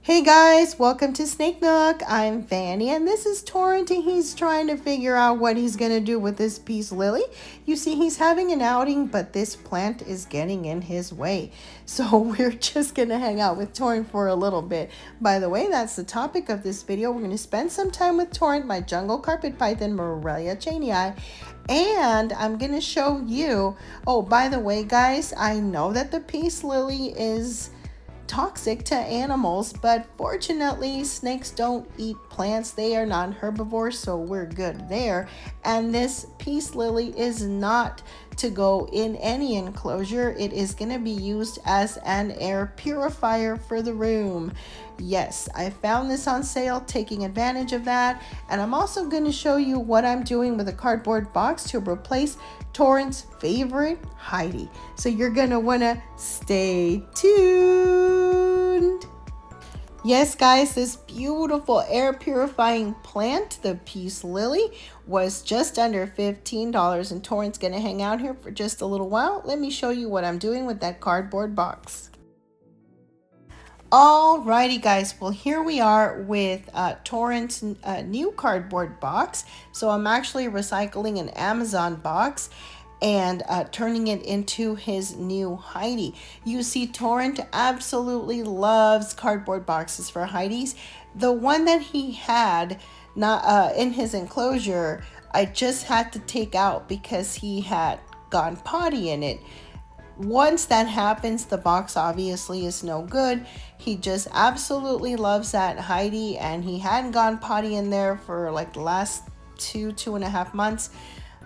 Hey guys, welcome to Snake Nook. I'm Fanny and this is Torrent and he's trying to figure out what he's going to do with this peace lily. You see, he's having an outing, but this plant is getting in his way. So we're just going to hang out with Torrent for a little bit. By the way, that's the topic of this video. We're going to spend some time with Torrent, my jungle carpet python, Morelia chenii. And I'm going to show you, oh, by the way, guys, I know that the peace lily is toxic to animals, but fortunately snakes don't eat plants. They are non-herbivores, so we're good there. And this peace lily is not to go in any enclosure. It is going to be used as an air purifier for the room. Yes, I found this on sale, taking advantage of that. And I'm also going to show you what I'm doing with a cardboard box to replace Torrent's favorite Heidi. So you're going to want to stay tuned. Yes, guys, this beautiful air purifying plant, the peace lily, was just under $15, and Torrent's going to hang out here for just a little while. Let me show you what I'm doing with that cardboard box. Alrighty guys, well here we are with Torrent's new cardboard box. So I'm actually recycling an Amazon box and turning it into his new Heidi. You see, Torrent absolutely loves cardboard boxes for Heidi's. The one that he had not in his enclosure, I just had to take out because he had gone potty in it. Once that happens, the box obviously is no good. He just absolutely loves that Heidi, and he hadn't gone potty in there for like the last two and a half months,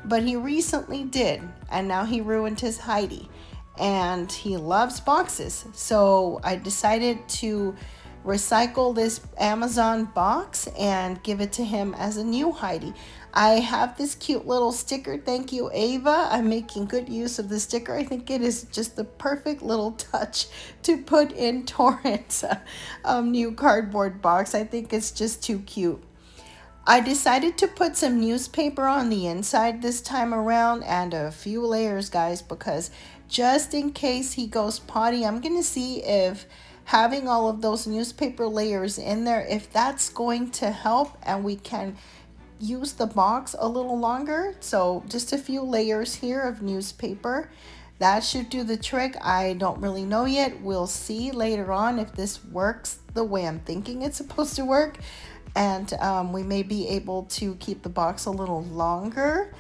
but he recently did, and now he ruined his Heidi, and he loves boxes. So I decided to recycle this Amazon box and give it to him as a new Heidi. I have this cute little sticker. Thank you, Ava. I'm making good use of the sticker. I think it is just the perfect little touch to put in Torrent's new cardboard box. I think it's just too cute. I decided to put some newspaper on the inside this time around and a few layers, guys, because just in case he goes potty, I'm going to see if having all of those newspaper layers in there, if that's going to help and we can use the box a little longer. So just a few layers here of newspaper. That should do the trick. I don't really know yet. We'll see later on if this works the way I'm thinking it's supposed to work. And we may be able to keep the box a little longer.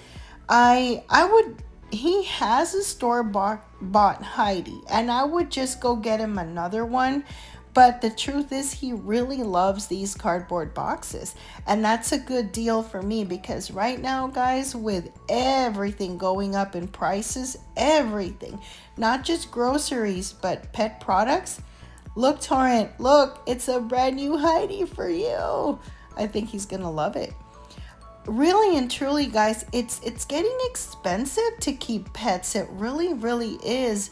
He has a store-bought Heidi, and I would just go get him another one. But the truth is, he really loves these cardboard boxes, and that's a good deal for me because right now, guys, with everything going up in prices, everything, not just groceries, but pet products. Look, Torrent, look, it's a brand new Heidi for you. I think he's gonna love it. Really and truly, guys, it's getting expensive to keep pets. It really is.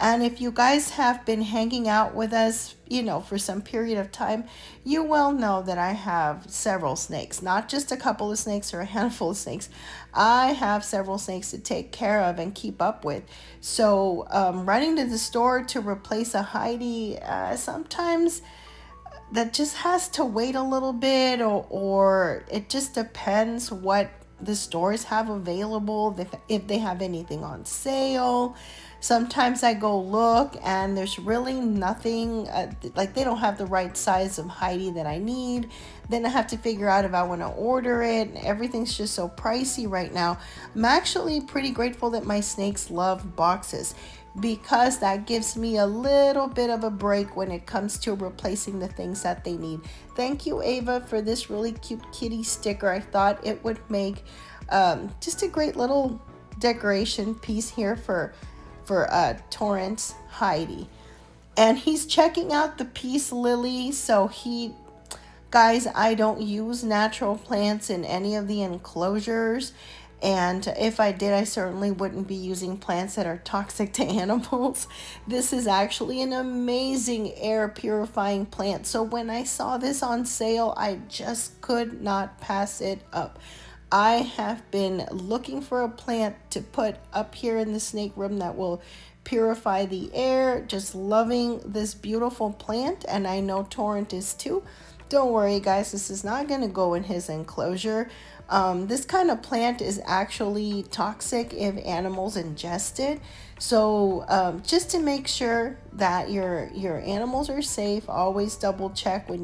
And if you guys have been hanging out with us, you know, for some period of time, you well know that I have several snakes, not just a couple of snakes or a handful of snakes. I have several snakes to take care of and keep up with. So running to the store to replace a Heidi, sometimes that just has to wait a little bit, or it just depends what the stores have available, if they have anything on sale. Sometimes I go look and there's really nothing, like they don't have the right size of Heidi that I need. Then I have to figure out if I want to order it. Everything's just so pricey right now. I'm actually pretty grateful that my snakes love boxes, because that gives me a little bit of a break when it comes to replacing the things that they need. Thank you, Ava, for this really cute kitty sticker. I thought it would make just a great little decoration piece here for Torrent's Heidi. And he's checking out the peace lily. So guys, I don't use natural plants in any of the enclosures. And if I did, I certainly wouldn't be using plants that are toxic to animals. This is actually an amazing air purifying plant. So when I saw this on sale, I just could not pass it up. I have been looking for a plant to put up here in the snake room that will purify the air. Just loving this beautiful plant, and I know Torrent is too. Don't worry guys, this is not going to go in his enclosure. This kind of plant is actually toxic if animals ingest it. So just to make sure that your animals are safe, always double check when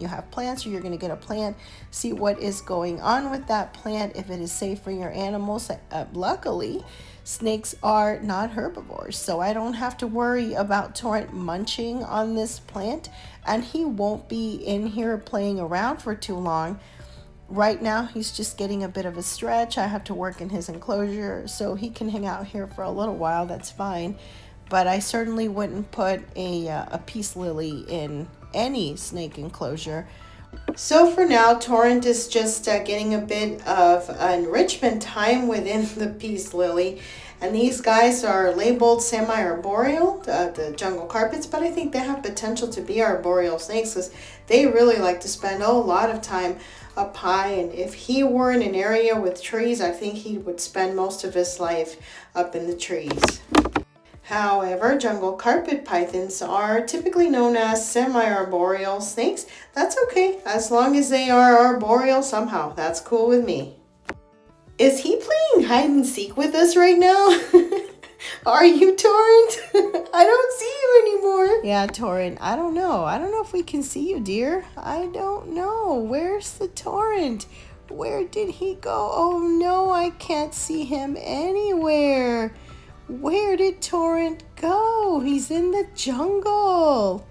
you have plants or you're going to get a plant. See what is going on with that plant, if it is safe for your animals. Luckily, snakes are not herbivores, so I don't have to worry about Torrent munching on this plant, and he won't be in here playing around for too long. Right now he's just getting a bit of a stretch. I have to work in his enclosure, so he can hang out here for a little while. That's fine, but I certainly wouldn't put a peace lily in any snake enclosure. So for now, Torrent is just getting a bit of enrichment time within the peace lily. And these guys are labeled semi-arboreal, the jungle carpets, but I think they have potential to be arboreal snakes because they really like to spend a lot of time up high. And if he were in an area with trees, I think he would spend most of his life up in the trees. However, jungle carpet pythons are typically known as semi-arboreal snakes. That's okay, as long as they are arboreal somehow. That's cool with me. Is he playing hide and seek with us right now? Are you, Torrent? I don't see you anymore. Yeah, Torrent, I don't know. I don't know if we can see you, dear. I don't know. Where's the Torrent? Where did he go? Oh no, I can't see him anywhere. Where did Torrent go? He's in the jungle.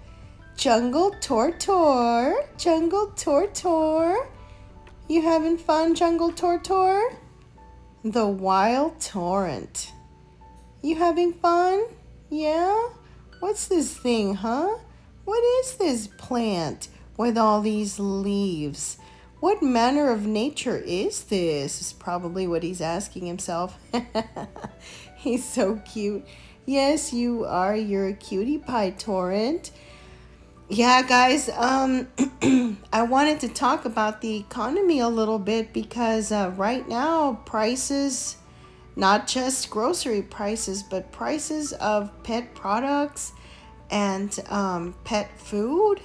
Jungle Tortor. Jungle Tortor. You having fun, Jungle Tortor? The wild Torrent. You having fun? Yeah? What's this thing, huh? What is this plant with all these leaves? What manner of nature is this? Is probably what he's asking himself. He's so cute. Yes, you are. You're a cutie pie, Torrent. Yeah, guys, I wanted to talk about the economy a little bit because right now prices, not just grocery prices, but prices of pet products and pet food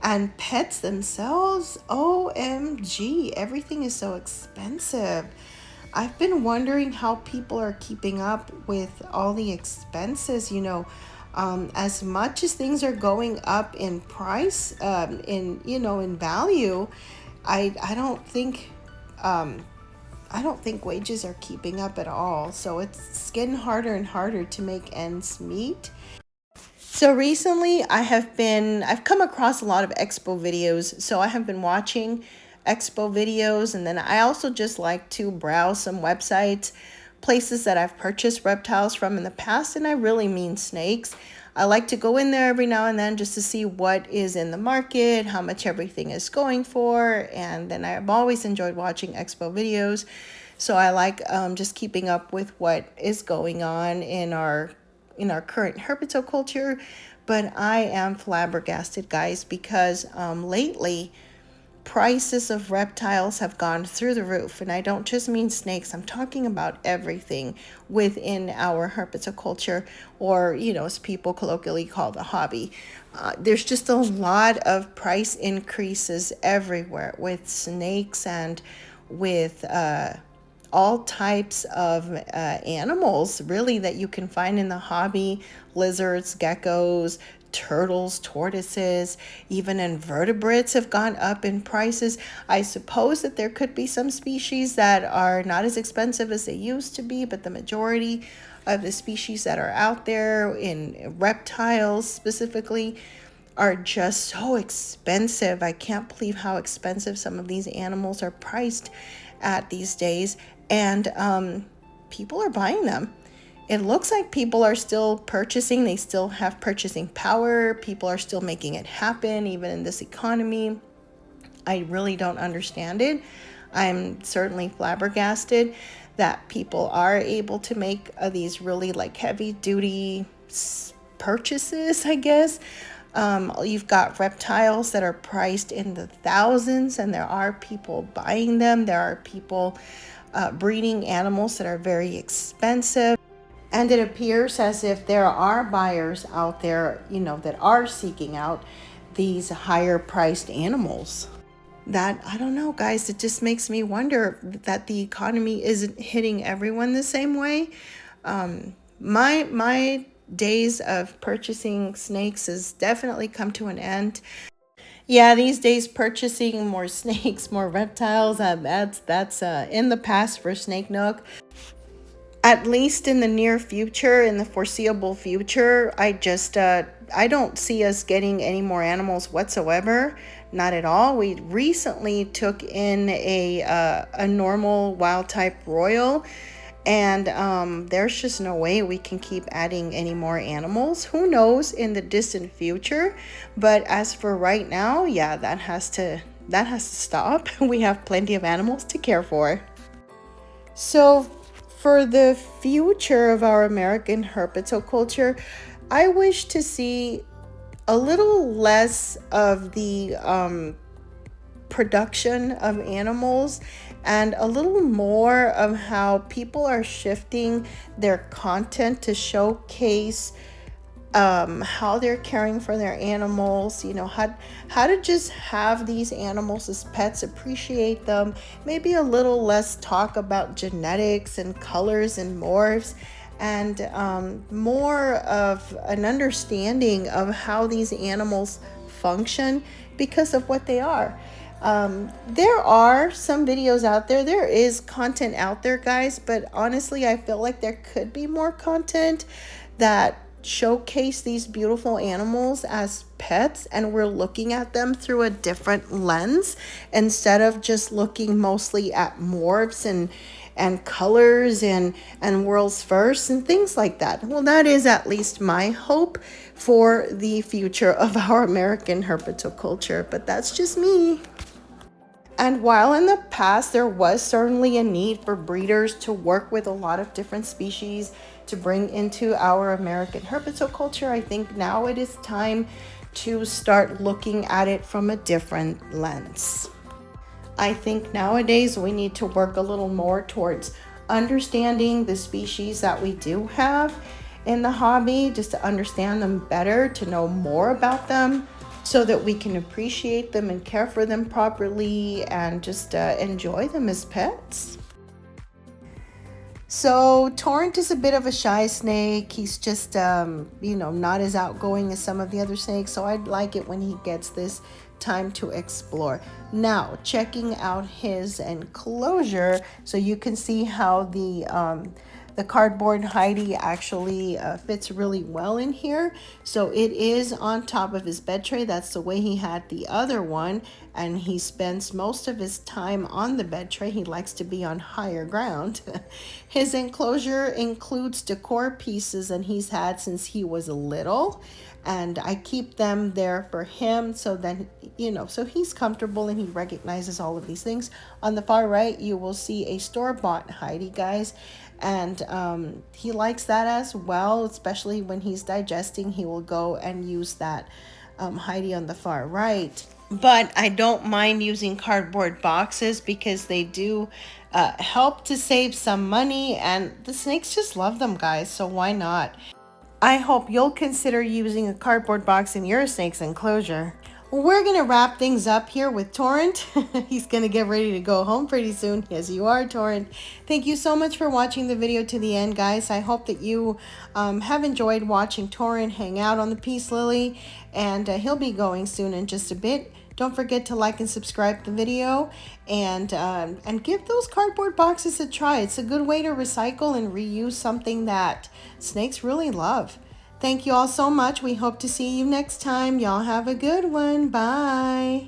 and pets themselves, OMG, everything is so expensive. I've been wondering how people are keeping up with all the expenses, as much as things are going up in price, in value. I don't think wages are keeping up at all. So it's getting harder and harder to make ends meet. So recently I've come across a lot of expo videos. So I have been watching expo videos, and then I also just like to browse some websites, places that I've purchased reptiles from in the past, and I really mean snakes. I like to go in there every now and then just to see what is in the market, how much everything is going for, and then I've always enjoyed watching expo videos. So I like just keeping up with what is going on in our current herpetoculture. But I am flabbergasted, guys, because lately prices of reptiles have gone through the roof. And I don't just mean snakes. I'm talking about everything within our herpetoculture, or, as people colloquially call the hobby. There's just a lot of price increases everywhere with snakes and with all types of animals, really, that you can find in the hobby. Lizards, geckos, turtles, tortoises, even invertebrates have gone up in prices. I suppose that there could be some species that are not as expensive as they used to be, but the majority of the species that are out there, in reptiles specifically, are just so expensive. I can't believe how expensive some of these animals are priced at these days, and people are buying them. It looks like people are still purchasing. They still have purchasing power. People are still making it happen, even in this economy. I really don't understand it. I'm certainly flabbergasted that people are able to make these really heavy duty purchases, I guess. You've got reptiles that are priced in the thousands, and there are people buying them. There are people breeding animals that are very expensive. And it appears as if there are buyers out there, you know, that are seeking out these higher priced animals. That, I don't know, guys, it just makes me wonder that the economy isn't hitting everyone the same way. My days of purchasing snakes has definitely come to an end. Yeah, these days purchasing more snakes, more reptiles, that's in the past for Snake Nook. At least in the near future, in the foreseeable future, I don't see us getting any more animals whatsoever. Not at all. We recently took in a normal wild type royal, and there's just no way we can keep adding any more animals. Who knows in the distant future? But as for right now, yeah, that has to stop. We have plenty of animals to care for. So, for the future of our American herpetoculture, I wish to see a little less of the production of animals and a little more of how people are shifting their content to showcase how they're caring for their animals, you know, how to just have these animals as pets, appreciate them, maybe a little less talk about genetics and colors and morphs, and more of an understanding of how these animals function because of what they are. There are some videos out there. There is content out there, guys, but honestly, I feel like there could be more content that showcase these beautiful animals as pets, and we're looking at them through a different lens instead of just looking mostly at morphs and colors and world's first and things like that. Well, that is at least my hope for the future of our American herpetoculture, but that's just me. And while in the past there was certainly a need for breeders to work with a lot of different species to bring into our American herpetoculture, I think now it is time to start looking at it from a different lens. I think nowadays we need to work a little more towards understanding the species that we do have in the hobby, just to understand them better, to know more about them, so that we can appreciate them and care for them properly and just enjoy them as pets. So Torrent is a bit of a shy snake. He's just, not as outgoing as some of the other snakes. So I'd like it when he gets this time to explore. Now, checking out his enclosure, so you can see how the cardboard hidey actually fits really well in here. So it is on top of his bed tray. That's the way he had the other one, and he spends most of his time on the bed tray. He likes to be on higher ground. His enclosure includes decor pieces, and he's had since he was little, and I keep them there for him so that, so he's comfortable and he recognizes all of these things. On the far right, you will see a store-bought hidey, guys, and he likes that as well, especially when he's digesting. He will go and use that hidey on the far right. But I don't mind using cardboard boxes because they do help to save some money, and the snakes just love them, guys, so why not? I hope you'll consider using a cardboard box in your snake's enclosure. Well, we're going to wrap things up here with Torrent. He's going to get ready to go home pretty soon. Yes, you are, Torrent. Thank you so much for watching the video to the end, guys. I hope that you have enjoyed watching Torrent hang out on the Peace Lily, and he'll be going soon in just a bit. Don't forget to like and subscribe the video, and give those cardboard boxes a try. It's a good way to recycle and reuse something that snakes really love. Thank you all so much. We hope to see you next time. Y'all have a good one. Bye.